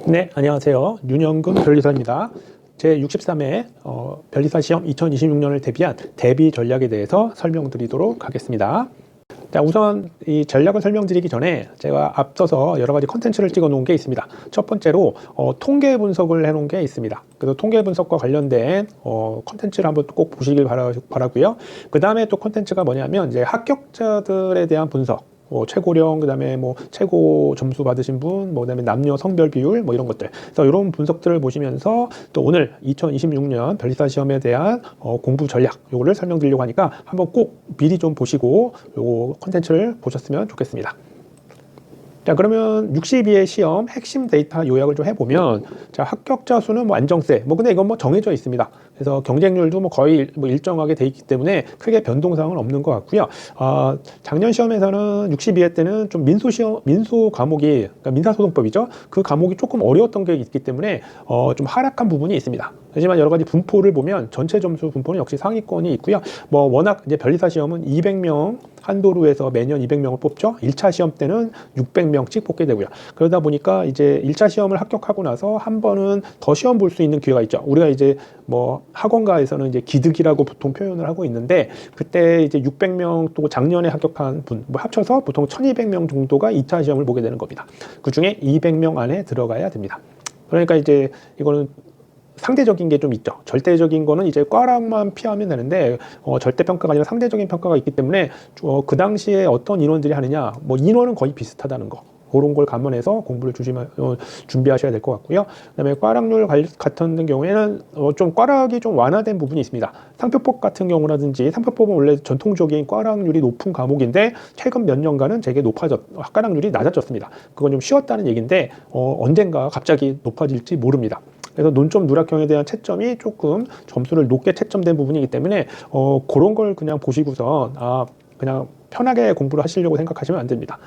네, 안녕하세요. 윤영근 변리사입니다. 제63회 변리사 시험 2026년을 대비한 대비 전략에 대해서 설명드리도록 하겠습니다. 자, 우선 이 전략을 설명드리기 전에 제가 앞서서 여러 가지 컨텐츠를 찍어 놓은 게 있습니다. 첫 번째로 통계 분석을 해 놓은 게 있습니다. 그래서 통계 분석과 관련된 컨텐츠를 한번 꼭 보시길 바라고요. 그 다음에 또 컨텐츠가 뭐냐면 이제 합격자들에 대한 분석, 최고령, 그 다음에 뭐 최고 점수 받으신 분, 뭐 그다음에 남녀 성별 비율, 뭐 이런 것들. 그래서 이런 분석들을 보시면서 또 오늘 2026년 변리사 시험에 대한 공부 전략, 요거를 설명드리려고 하니까 한번 꼭 미리 좀 보시고 요 컨텐츠를 보셨으면 좋겠습니다. 자, 그러면 62회 시험 핵심 데이터 요약을 좀 해보면, 자, 합격자 수는 뭐 안정세, 뭐 근데 이건 뭐 정해져 있습니다. 그래서 경쟁률도 뭐 거의 뭐 일정하게 돼 있기 때문에 크게 변동사항은 없는 것 같고요. 작년 시험에서는 62회 때는 좀 민소 과목이, 그러니까 민사소송법이죠. 그 과목이 조금 어려웠던 게 있기 때문에 좀 하락한 부분이 있습니다. 하지만 여러 가지 분포를 보면 전체 점수 분포는 역시 상위권이 있고요. 뭐 워낙 이제 변리사 시험은 200명 한도로 해서 매년 200명을 뽑죠. 1차 시험 때는 600명씩 뽑게 되고요. 그러다 보니까 이제 1차 시험을 합격하고 나서 한 번은 더 시험 볼 수 있는 기회가 있죠. 우리가 이제 뭐 학원가에서는 이제 기득이라고 보통 표현을 하고 있는데, 그때 이제 600명 또 작년에 합격한 분, 뭐 합쳐서 보통 1200명 정도가 2차 시험을 보게 되는 겁니다. 그 중에 200명 안에 들어가야 됩니다. 그러니까 이제 이거는 상대적인 게 좀 있죠. 절대적인 거는 이제 꽈락만 피하면 되는데 절대 평가가 아니라 상대적인 평가가 있기 때문에 그 당시에 어떤 인원들이 하느냐, 뭐 인원은 거의 비슷하다는 거. 그런 걸 감안해서 공부를 준비하셔야 될 것 같고요. 그다음에 꽈락률 같은 경우에는 좀 꽈락이 좀 완화된 부분이 있습니다. 상표법 같은 경우라든지, 상표법은 원래 전통적인 꽈락률이 높은 과목인데 최근 몇 년간은 되게 꽈락률이 낮아졌습니다. 그건 좀 쉬웠다는 얘기인데 언젠가 갑자기 높아질지 모릅니다. 그래서 논점 누락형에 대한 채점이 조금 점수를 높게 채점된 부분이기 때문에 그런 걸 그냥 보시고서 그냥 편하게 공부를 하시려고 생각하시면 안 됩니다.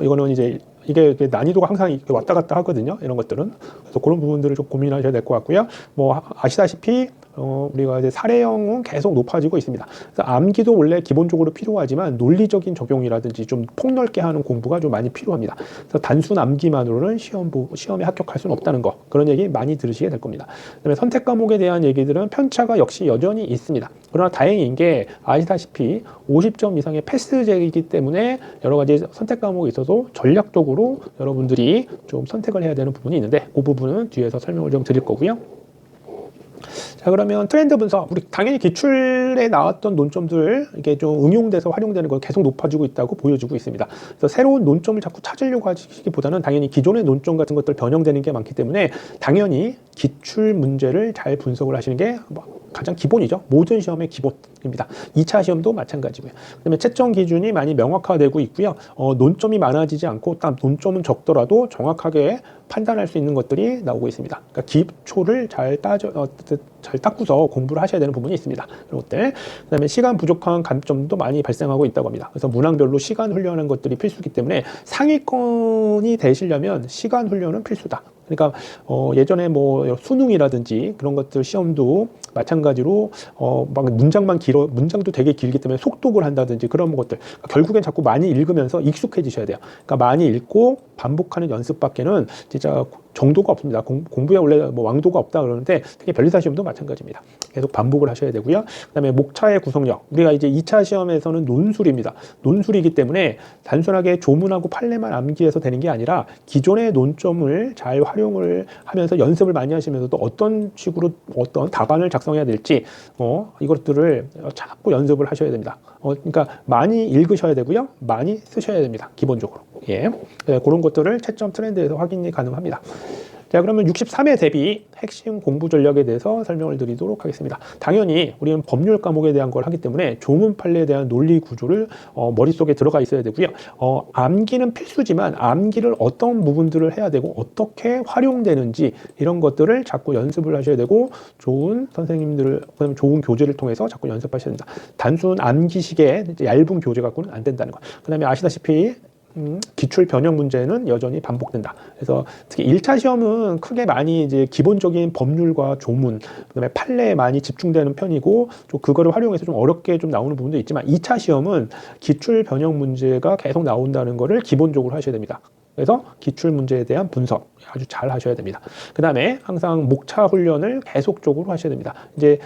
이거는 이제 이게 난이도가 항상 이렇게 왔다 갔다 하거든요. 이런 것들은. 그래서 그런 부분들을 좀 고민하셔야 될 것 같고요. 뭐 아시다시피 우리가 이제 사례형은 계속 높아지고 있습니다. 그래서 암기도 원래 기본적으로 필요하지만 논리적인 적용이라든지 좀 폭넓게 하는 공부가 좀 많이 필요합니다. 그래서 단순 암기만으로는 시험에 합격할 수는 없다는 거, 그런 얘기 많이 들으시게 될 겁니다. 그다음에 선택 과목에 대한 얘기들은 편차가 역시 여전히 있습니다. 그러나 다행인 게 아시다시피 50점 이상의 패스제이기 때문에 여러 가지 선택 과목에 있어서 전략적으로 여러분들이 좀 선택을 해야 되는 부분이 있는데, 그 부분은 뒤에서 설명을 좀 드릴 거고요. 자, 그러면 트렌드 분석. 우리 당연히 기출에 나왔던 논점들, 이게 좀 응용돼서 활용되는 건 계속 높아지고 있다고 보여지고 있습니다. 그래서 새로운 논점을 자꾸 찾으려고 하시기보다는 당연히 기존의 논점 같은 것들 변형되는 게 많기 때문에 당연히 기출 문제를 잘 분석을 하시는 게 가장 기본이죠. 모든 시험의 기본입니다. 2차 시험도 마찬가지고요. 그다음에 채점 기준이 많이 명확화되고 있고요. 논점이 많아지지 않고 딱 논점은 적더라도 정확하게 판단할 수 있는 것들이 나오고 있습니다. 그러니까 기초를 잘 닦고서 공부를 하셔야 되는 부분이 있습니다. 그런 것들. 그다음에 시간 부족한 감점도 많이 발생하고 있다고 합니다. 그래서 문항별로 시간 훈련하는 것들이 필수이기 때문에 상위권이 되시려면 시간 훈련은 필수다. 그러니까 예전에 뭐 수능이라든지 그런 것들 시험도 마찬가지로 막 문장도 되게 길기 때문에 속독을 한다든지 그런 것들, 그러니까 결국엔 자꾸 많이 읽으면서 익숙해지셔야 돼요. 그러니까 많이 읽고 반복하는 연습밖에는 진짜 정도가 없습니다. 공부에 원래 뭐 왕도가 없다 그러는데 특히 변리사 시험도 마찬가지입니다. 계속 반복을 하셔야 되고요. 그다음에 목차의 구성력. 우리가 이제 2차 시험에서는 논술입니다. 논술이기 때문에 단순하게 조문하고 판례만 암기해서 되는 게 아니라 기존의 논점을 잘 활용을 하면서 연습을 많이 하시면서도 어떤 식으로 어떤 답안을 작성해야 될지 이것들을 자꾸 연습을 하셔야 됩니다. 그러니까 많이 읽으셔야 되고요. 많이 쓰셔야 됩니다. 기본적으로. 예. 그런 것들을 채점 트렌드에서 확인이 가능합니다. 자, 그러면 63회 대비 핵심 공부 전략에 대해서 설명을 드리도록 하겠습니다. 당연히 우리는 법률 과목에 대한 걸 하기 때문에 조문 판례에 대한 논리 구조를 머릿속에 들어가 있어야 되고요. 암기는 필수지만 암기를 어떤 부분들을 해야 되고 어떻게 활용되는지 이런 것들을 자꾸 연습을 하셔야 되고, 좋은 선생님들을, 그다음에 좋은 교재를 통해서 자꾸 연습하셔야 됩니다. 단순 암기식의 얇은 교재 갖고는 안 된다는 것. 그다음에 아시다시피 기출 변형 문제는 여전히 반복된다. 그래서 특히 1차 시험은 크게 많이 이제 기본적인 법률과 조문, 그다음에 판례에 많이 집중되는 편이고, 좀 그거를 활용해서 좀 어렵게 좀 나오는 부분도 있지만 2차 시험은 기출 변형 문제가 계속 나온다는 거를 기본적으로 하셔야 됩니다. 그래서 기출 문제에 대한 분석 아주 잘 하셔야 됩니다. 그 다음에 항상 목차 훈련을 계속적으로 하셔야 됩니다. 이제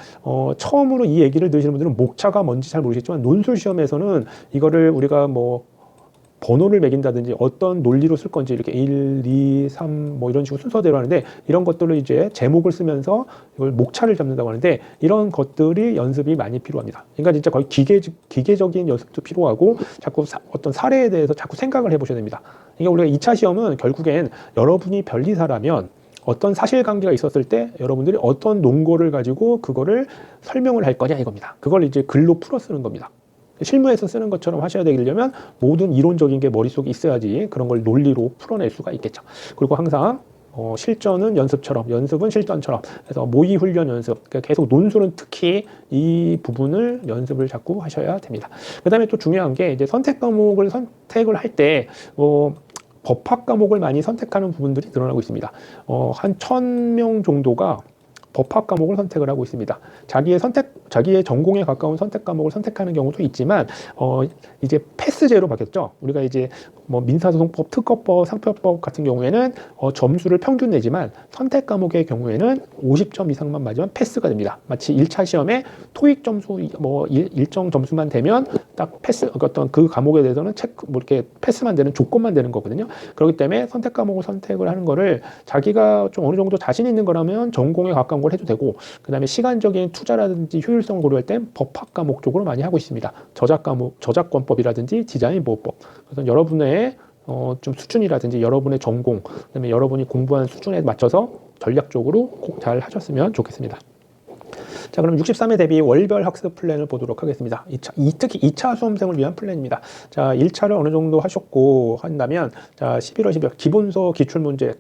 처음으로 이 얘기를 들으시는 분들은 목차가 뭔지 잘 모르겠지만 논술 시험에서는 이거를 우리가 뭐 번호를 매긴다든지 어떤 논리로 쓸 건지 이렇게 1, 2, 3 뭐 이런 식으로 순서대로 하는데 이런 것들을 이제 제목을 쓰면서 이걸 목차를 잡는다고 하는데 이런 것들이 연습이 많이 필요합니다. 그러니까 진짜 거의 기계적인 연습도 필요하고 자꾸 어떤 사례에 대해서 자꾸 생각을 해보셔야 됩니다. 그러니까 우리가 2차 시험은 결국엔 여러분이 변리사라면 어떤 사실관계가 있었을 때 여러분들이 어떤 논거를 가지고 그거를 설명을 할 거냐 이겁니다. 그걸 이제 글로 풀어 쓰는 겁니다. 실무에서 쓰는 것처럼 하셔야 되려면 모든 이론적인 게 머릿속에 있어야지 그런 걸 논리로 풀어낼 수가 있겠죠. 그리고 항상 실전은 연습처럼, 연습은 실전처럼 그래서 모의 훈련 연습, 그러니까 계속 논술은 특히 이 부분을 연습을 자꾸 하셔야 됩니다. 그 다음에 또 중요한 게 이제 선택 과목을 선택을 할 때 법학 과목을 많이 선택하는 부분들이 늘어나고 있습니다. 한 1000명 정도가 법학 과목을 선택을 하고 있습니다. 자기의 전공에 가까운 선택 과목을 선택하는 경우도 있지만, 이제 패스제로 바뀌었죠. 우리가 이제 뭐 민사소송법, 특허법, 상표법 같은 경우에는 점수를 평균 내지만 선택 과목의 경우에는 50점 이상만 맞으면 패스가 됩니다. 마치 1차 시험에 토익 점수 뭐 일정 점수만 되면 딱 패스, 어떤 그 과목에 대해서는 뭐 이렇게 패스만 되는 조건만 되는 거거든요. 그렇기 때문에 선택 과목을 선택을 하는 거를 자기가 좀 어느 정도 자신 있는 거라면 전공에 가까운 걸 해도 되고, 그 다음에 시간적인 투자라든지 효율성을 고려할 땐 법학 과목 쪽으로 많이 하고 있습니다. 저작 과목, 저작권법이라든지 디자인 보호법. 그래서 여러분의 좀 수준이라든지 여러분의 전공, 그다음에 여러분이 공부한 수준에 맞춰서 전략적으로 꼭 잘 하셨으면 좋겠습니다. 자, 그럼 63회 대비 월별 학습 플랜을 보도록 하겠습니다. 특히 2차 수험생을 위한 플랜입니다. 자, 1차를 어느 정도 하셨고 한다면, 자, 11월 12월 기본서 기출문제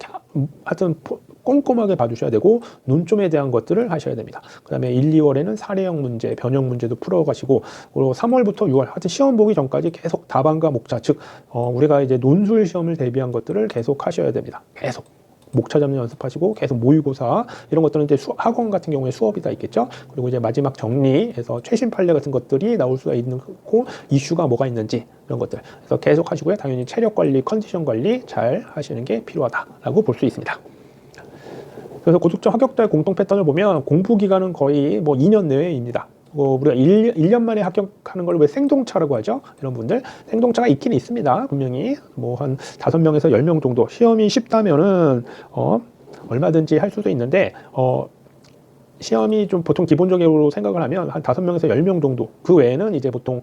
하여튼 꼼꼼하게 봐주셔야 되고 논점에 대한 것들을 하셔야 됩니다. 그 다음에 1, 2월에는 사례형 문제, 변형 문제도 풀어가시고, 그리고 3월부터 6월 하여튼 시험 보기 전까지 계속 답안과 목차, 즉 우리가 이제 논술 시험을 대비한 것들을 계속 하셔야 됩니다. 계속 목차 잡는 연습하시고 계속 모의고사 이런 것들은 이제 학원 같은 경우에 수업이 다 있겠죠. 그리고 이제 마지막 정리해서 최신 판례 같은 것들이 나올 수가 있는 거, 이슈가 뭐가 있는지 이런 것들 그래서 계속 하시고요. 당연히 체력 관리, 컨디션 관리 잘 하시는 게 필요하다라고 볼 수 있습니다. 그래서 고득점 합격자의 공통 패턴을 보면 공부 기간은 거의 뭐 2년 내외입니다. 우리가 1년 만에 합격하는 걸 왜 생동차라고 하죠? 이런 분들 생동차가 있긴 있습니다. 분명히 뭐 한 5명에서 10명 정도 시험이 쉽다면은 얼마든지 할 수도 있는데 시험이 좀 보통 기본적으로 생각을 하면 한 5명에서 10명 정도, 그 외에는 이제 보통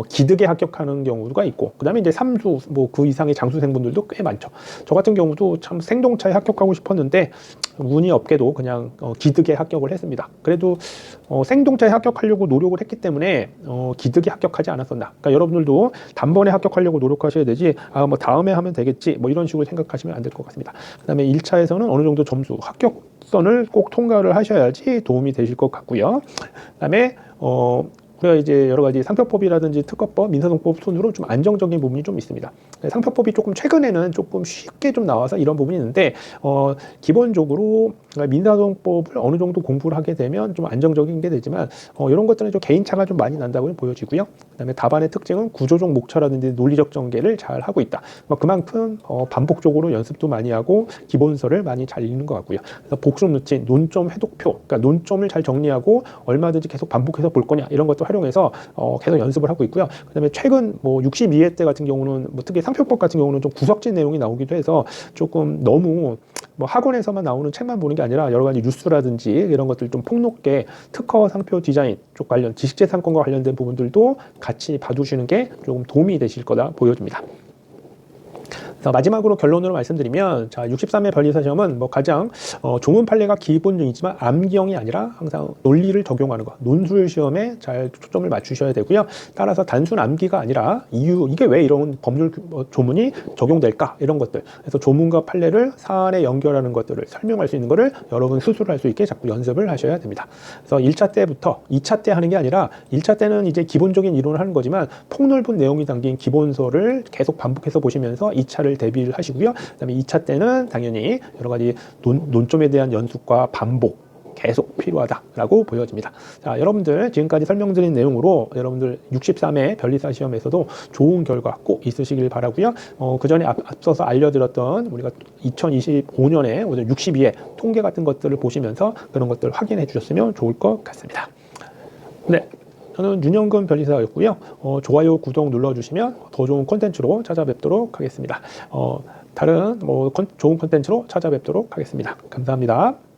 기득에 합격하는 경우가 있고, 그 다음에 이제 삼수 뭐 그 이상의 장수생분들도 꽤 많죠. 저 같은 경우도 참 생동차에 합격하고 싶었는데 운이 없게도 그냥 기득에 합격을 했습니다. 그래도 생동차에 합격하려고 노력을 했기 때문에 기득에 합격하지 않았었나. 그러니까 여러분들도 단번에 합격하려고 노력하셔야 되지, 뭐 다음에 하면 되겠지 뭐 이런 식으로 생각하시면 안 될 것 같습니다. 그 다음에 1차에서는 어느 정도 점수 합격선을 꼭 통과를 하셔야지 도움이 되실 것 같고요. 그 다음에 우리가 이제 여러 가지 상표법이라든지 특허법, 민사소송법 순으로 좀 안정적인 부분이 좀 있습니다. 상표법이 조금 최근에는 조금 쉽게 좀 나와서 이런 부분이 있는데, 기본적으로 민사소송법을 어느 정도 공부를 하게 되면 좀 안정적인 게 되지만, 이런 것들은 좀 개인차가 좀 많이 난다고 보여지고요. 그다음에 답안의 특징은 구조적 목차라든지 논리적 전개를 잘 하고 있다. 그만큼 반복적으로 연습도 많이 하고 기본서를 많이 잘 읽는 것 같고요. 그래서 복습 루틴, 논점 해독표, 그러니까 논점을 잘 정리하고 얼마든지 계속 반복해서 볼 거냐 이런 것도 활용해서 계속 연습을 하고 있고요. 그다음에 최근 뭐 62회 때 같은 경우는 뭐 특히 상표법 같은 경우는 좀 구석진 내용이 나오기도 해서 조금 너무 뭐 학원에서만 나오는 책만 보는 게 아니라 여러 가지 뉴스라든지 이런 것들 좀 폭넓게 특허, 상표, 디자인 쪽 관련 지식재산권과 관련된 부분들도 같이 봐두시는 게 조금 도움이 되실 거다 보여집니다. 그래서 마지막으로 결론으로 말씀드리면, 자, 63회 변리사 시험은 뭐 가장 조문 판례가 기본적이지만 암기형이 아니라 항상 논리를 적용하는 것, 논술 시험에 잘 초점을 맞추셔야 되고요. 따라서 단순 암기가 아니라 이게 왜 이런 법률 조문이 적용될까 이런 것들, 그래서 조문과 판례를 사안에 연결하는 것들을 설명할 수 있는 것을 여러분 스스로 할 수 있게 자꾸 연습을 하셔야 됩니다. 그래서 1차 때부터 2차 때 하는 게 아니라 1차 때는 이제 기본적인 이론을 하는 거지만 폭넓은 내용이 담긴 기본서를 계속 반복해서 보시면서 2차를 대비를 하시고요. 그다음에 2차 때는 당연히 여러 가지 논점에 대한 연습과 반복 계속 필요하다라고 보여집니다. 자, 여러분들 지금까지 설명드린 내용으로 여러분들 63회 변리사 시험에서도 좋은 결과 꼭 있으시길 바라고요. 그 전에 앞서서 알려드렸던 우리가 2025년에 오늘 62회 통계 같은 것들을 보시면서 그런 것들을 확인해 주셨으면 좋을 것 같습니다. 네. 저는 윤영근 변리사였고요. 좋아요, 구독 눌러주시면 더 좋은 콘텐츠로 찾아뵙도록 하겠습니다. 다른 좋은 콘텐츠로 찾아뵙도록 하겠습니다. 감사합니다.